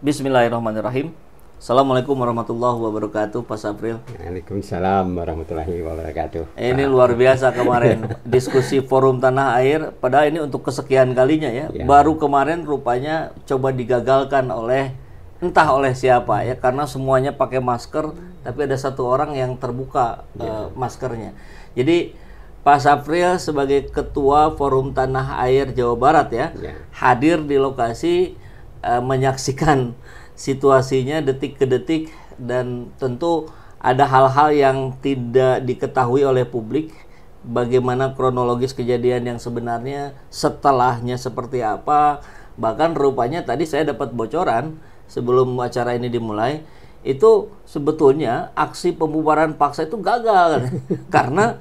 Bismillahirrahmanirrahim. Assalamualaikum warahmatullahi wabarakatuh, Pak Sapril. Waalaikumsalam warahmatullahi wabarakatuh. Ini luar biasa kemarin diskusi forum tanah air. Padahal ini untuk kesekian kalinya ya. Baru kemarin rupanya coba digagalkan oleh entah oleh siapa ya, karena semuanya pakai masker, tapi ada satu orang yang terbuka maskernya. Jadi Pak Sapril sebagai ketua forum tanah air Jawa Barat ya, hadir di lokasi, menyaksikan situasinya detik ke detik, dan tentu ada hal-hal yang tidak diketahui oleh publik, bagaimana kronologis kejadian yang sebenarnya, setelahnya seperti apa. Bahkan rupanya tadi saya dapat bocoran sebelum acara ini dimulai, itu sebetulnya aksi pembubaran paksa itu gagal karena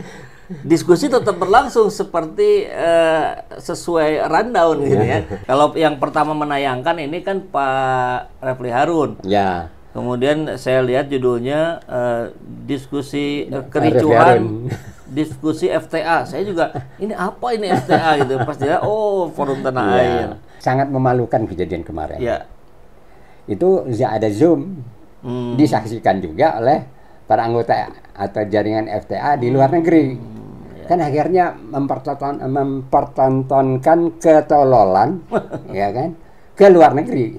diskusi tetap berlangsung seperti sesuai rundown gitu ya. Kalau yang pertama menayangkan ini kan Pak Refli Harun. Ya. Kemudian saya lihat judulnya diskusi kericuhan, diskusi FTA. Saya juga ini apa ini FTA gitu. Pas dia forum tanah air. Sangat memalukan kejadian kemarin. Ya. Itu ada Zoom disaksikan juga oleh para anggota atau jaringan FTA di luar negeri. Kan akhirnya mempertontonkan ketololan ya kan ke luar negeri.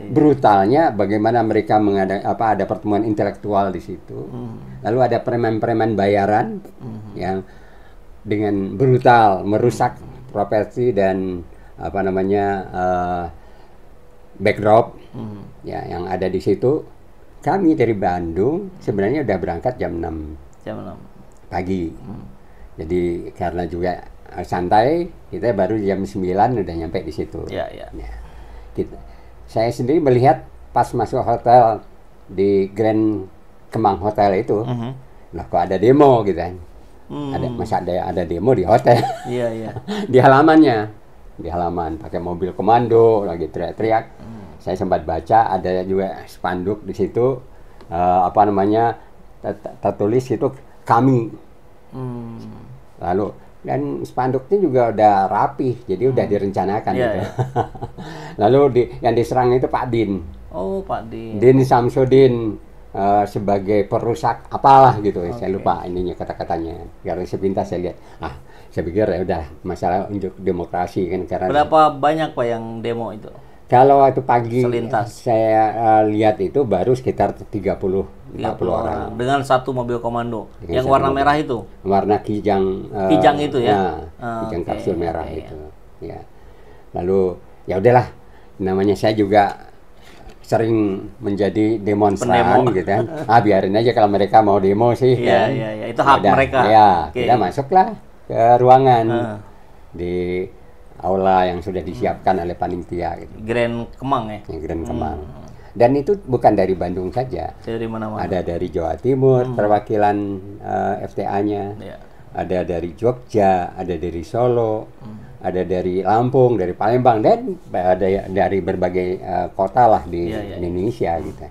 Brutalnya bagaimana mereka ada pertemuan intelektual di situ. Lalu ada preman-preman bayaran yang dengan brutal merusak properti dan backdrop ya yang ada di situ. Kami dari Bandung sebenarnya udah berangkat jam 6 pagi. Jadi karena juga santai, kita baru jam 9 udah nyampe di situ. Ya. Saya sendiri melihat pas masuk hotel di Grand Kemang Hotel itu, lah kok ada demo gitu kan. Ada demo di hotel. Iya. Di halaman pakai mobil komando lagi teriak-teriak. Saya sempat baca ada juga spanduk di situ tertulis itu kami. Lalu dan spanduknya juga udah rapih, jadi udah direncanakan gitu. Lalu yang diserang itu Pak Din. Oh, Pak Din. Din Samsudin sebagai perusak apalah gitu. Saya lupa ininya kata-katanya. Karena sepintas saya lihat. Saya pikir ya udah masalah untuk demokrasi kan karena. Berapa banyak Pak yang demo itu? Kalau waktu pagi selintas saya lihat itu baru sekitar 30-40 orang. Dengan satu mobil komando. Yang warna merah itu? Warna kijang. Kijang itu ya? Kijang kapsul merah itu. Ya. Lalu ya udahlah, namanya saya juga sering menjadi demonstran gitu kan. Biarin aja kalau mereka mau demo sih. Iya. Itu hak mereka. Ya, kita masuklah ke ruangan di aula yang sudah disiapkan oleh panitia gitu. Grand Kemang ya? Grand Kemang. Dan itu bukan dari Bandung saja. Dari mana-mana. Ada dari Jawa Timur, perwakilan FTA-nya. Ada dari Jogja, ada dari Solo, ada dari Lampung, dari Palembang, dan ada dari berbagai kota lah di Indonesia gitu.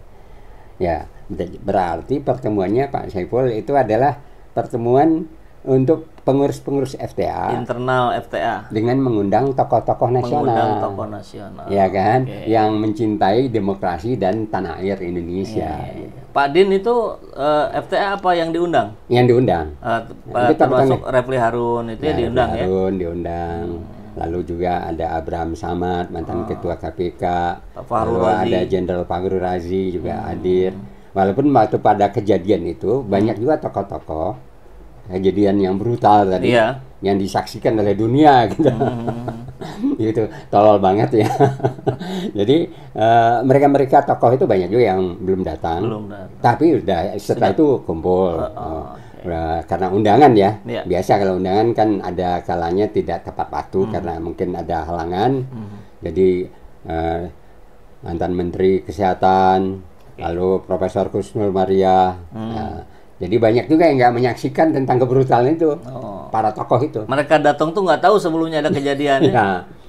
Ya, berarti pertemuannya Pak Saiful itu adalah pertemuan untuk pengurus-pengurus FTA, internal FTA, dengan mengundang tokoh-tokoh nasional, ya kan, yang mencintai demokrasi dan tanah air Indonesia. Pak Din itu FTA apa yang diundang? Yang diundang, termasuk Refli Harun itu ya diundang ya. Diundang. Lalu juga ada Abraham Samad, mantan ketua KPK, lalu ada Jenderal Faghrul Razi juga hadir. Walaupun waktu pada kejadian itu banyak juga tokoh-tokoh kejadian yang brutal tadi yang disaksikan oleh dunia gitu. Gitu, tolol banget ya. Jadi mereka tokoh itu banyak juga yang belum datang. Tapi setelah itu kumpul. Karena undangan ya. Biasa kalau undangan kan ada kalanya tidak tepat waktu karena mungkin ada halangan. Jadi mantan Menteri Kesehatan, lalu Profesor Kusnul Maria, jadi banyak juga yang nggak menyaksikan tentang kebrutalan itu, para tokoh itu. Mereka datang tuh nggak tahu sebelumnya ada kejadiannya.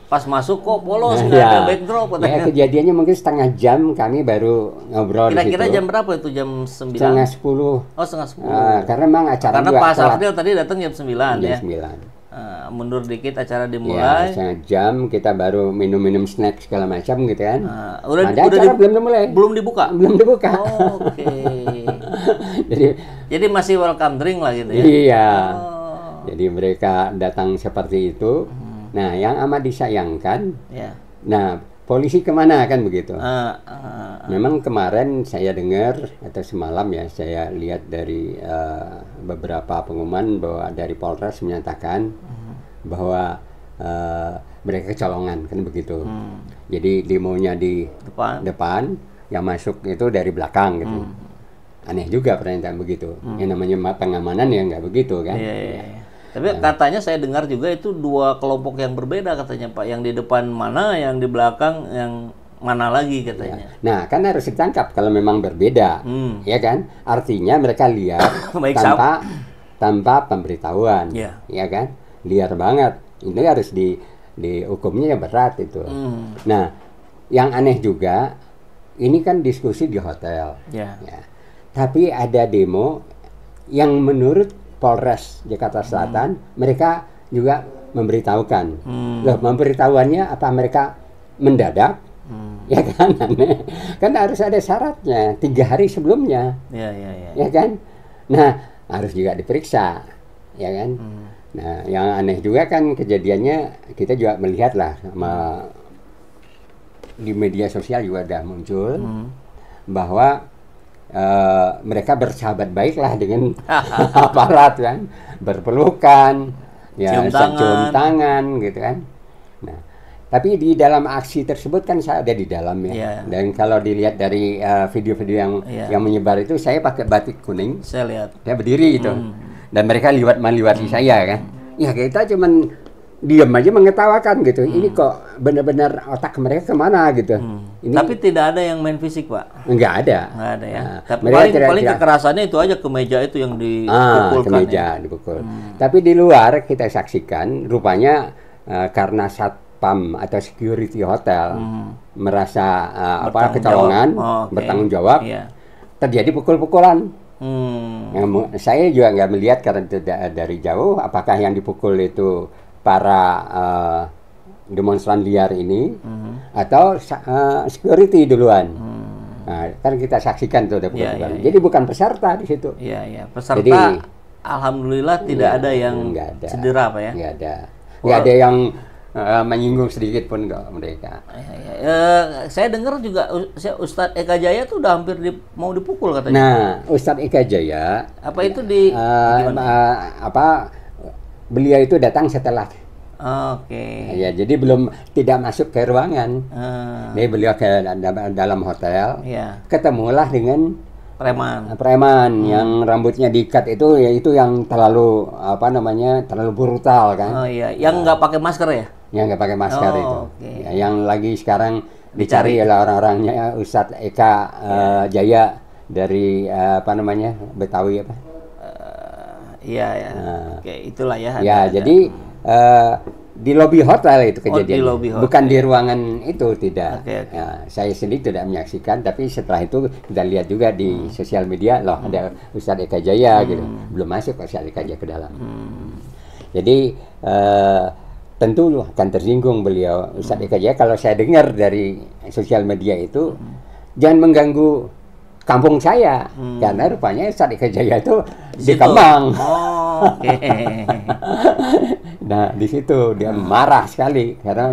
Pas masuk kok polos, nggak ada backdrop. Kejadiannya mungkin setengah jam kami baru ngobrol. Kira-kira jam berapa itu? Jam 9? Setengah 10. Oh, setengah 10. Karena memang acara karena Pak Sapril tadi datang jam 9 jam ya? 9. mundur dikit acara dimulai. Ya, setengah jam kita baru minum-minum snack segala macam gitu kan. Udah belum dimulai. Belum dibuka. Belum dibuka. Oh, oke. jadi masih welcome drink lah gitu ya. Iya. Jadi mereka datang seperti itu. Nah, yang amat disayangkan. Ya. Nah, polisi kemana kan begitu? Memang kemarin saya dengar atau semalam ya saya lihat dari beberapa pengumuman bahwa dari Polres menyatakan bahwa mereka kecolongan kan begitu. Jadi demonya di depan, yang masuk itu dari belakang gitu. Aneh juga pernyataan begitu. Yang namanya pengamanan ya nggak begitu kan? Iya. Tapi katanya saya dengar juga itu dua kelompok yang berbeda katanya Pak. Yang di depan mana, yang di belakang yang mana lagi katanya. Ya. Nah, kan harus ditangkap kalau memang berbeda, ya kan? Artinya mereka liar tanpa pemberitahuan, ya kan? Liar banget. Ini harus dihukumnya yang berat itu. Nah, yang aneh juga, ini kan diskusi di hotel. Ya. Tapi ada demo yang menurut Polres Jakarta Selatan, mereka juga memberitahukan. Loh, memberitahuannya apa mereka mendadak? Ya kan, kan harus ada syaratnya 3 hari sebelumnya. Ya kan? Nah, harus juga diperiksa, ya kan? Nah, yang aneh juga kan kejadiannya kita juga melihat lah di media sosial juga udah muncul bahwa mereka bersahabat baiklah dengan aparat kan, berpelukan, ya cium tangan gitu kan. Nah, tapi di dalam aksi tersebut kan saya ada di dalam ya. Dan kalau dilihat dari video-video yang menyebar itu, saya pakai batik kuning. Saya lihat. Saya berdiri gitu. Dan mereka melewati saya kan. Ya kita cuman diam aja mengetawakan gitu. Ini kok benar-benar otak mereka kemana gitu. Ini, tapi tidak ada yang main fisik Pak? Enggak ada. Enggak ada ya. Nah, tapi paling kekerasannya itu aja ke meja itu yang dipukul. Ke meja dipukul. Tapi di luar kita saksikan rupanya karena satpam atau security hotel merasa kecolongan, bertanggung jawab, terjadi pukul-pukulan. Saya juga nggak melihat karena dari jauh apakah yang dipukul itu para demonstran liar ini atau security duluan. Nah, kan kita saksikan tuh ada pukul-pukulan. Jadi bukan peserta di situ. Iya. Peserta jadi, alhamdulillah tidak ada yang cedera Pak ya. Nggak ada yang menyinggung sedikit pun kok mereka. Saya dengar juga Ustadz Eka Jaya tuh udah hampir mau dipukul katanya. Nah, Ustadz Eka Jaya apa itu beliau itu datang setelah. Ya, jadi tidak masuk ke ruangan. Jadi beliau ke dalam hotel. Ketemulah dengan preman yang rambutnya diikat itu, yaitu yang terlalu terlalu brutal kan. Yang nggak pakai masker ya? Yang nggak pakai masker itu. Ya, yang lagi sekarang dicari oleh orang-orangnya Ustadz Eka Jaya dari Betawi apa? Oke, itulah ya. Jadi di lobi hotel itu kejadian, bukan di ruangan itu, tidak. Ya, saya sendiri tidak menyaksikan, tapi setelah itu kita lihat juga di sosial media, loh ada Ustadz Eka Jaya gitu, belum masuk Ustadz Eka Jaya ke dalam. Jadi tentu akan tersinggung beliau Ustadz Eka Jaya kalau saya dengar dari sosial media itu, jangan mengganggu kampung saya, karena rupanya Ustadz Eka Jaya itu di Kemang. Nah, di situ dia marah sekali karena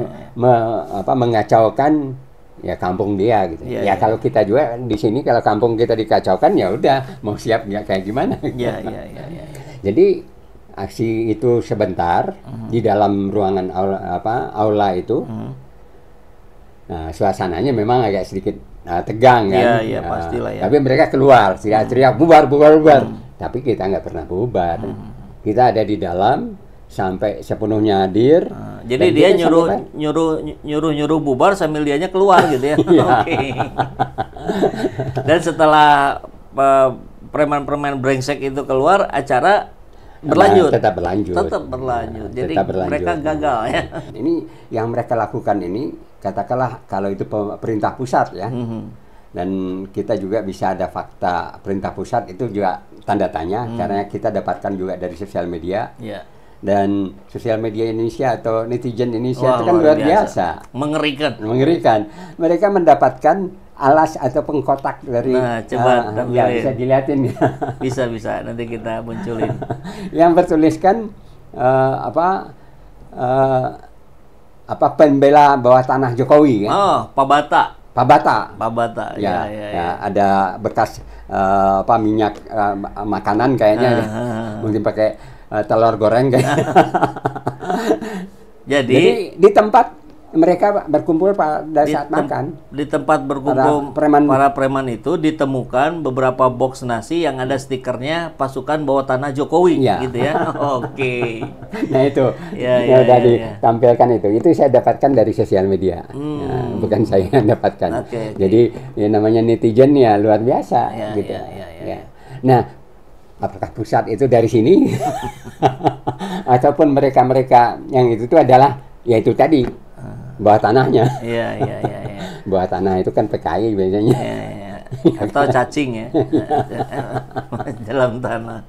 mengacaukan ya kampung dia gitu. Ya kalau kita juga di sini kalau kampung kita dikacaukan ya udah mau siap nggak kayak gimana. Jadi aksi itu sebentar di dalam ruangan aula itu. Nah, suasananya memang agak sedikit tegang kan. Iya, pastilah ya. Tapi mereka keluar, teriak-teriak bubar. Tapi kita nggak pernah bubar. Kita ada di dalam sampai sepenuhnya hadir. Jadi dia nyuruh bubar sambil dianya keluar gitu ya. Dan setelah preman-preman brengsek itu keluar, acara berlanjut. Tetap berlanjut. Jadi mereka gagal ya. Ini yang mereka lakukan ini, katakanlah kalau itu perintah pusat ya. Dan kita juga bisa ada fakta perintah pusat itu juga tanda tanya karena kita dapatkan juga dari sosial media. dan sosial media Indonesia atau netizen Indonesia itu kan luar biasa. Mengerikan. Mereka mendapatkan alas atau pengkotak dari coba ya, bisa dilihatin. Bisa nanti kita munculin. Yang bertuliskan pembela bawah tanah Jokowi kan? Oh, Pabata. Ya. Ada bekas minyak makanan kayaknya. Mungkin pakai telur goreng kayak. Jadi di tempat mereka berkumpul pada saat makan. Di tempat berkumpul para preman itu ditemukan beberapa box nasi yang ada stikernya pasukan bawah tanah Jokowi, gitu ya. Oke. Nah itu yang sudah ditampilkan itu saya dapatkan dari sosial media, bukan saya yang dapatkan. Jadi ya, namanya netizen ya luar biasa, gitu. Nah, apakah pusat itu dari sini ataupun mereka yang itu adalah yaitu tadi bawah tanahnya. Iya. Bawah tanah itu kan PKI biasanya. Atau cacing ya. Dalam tanah.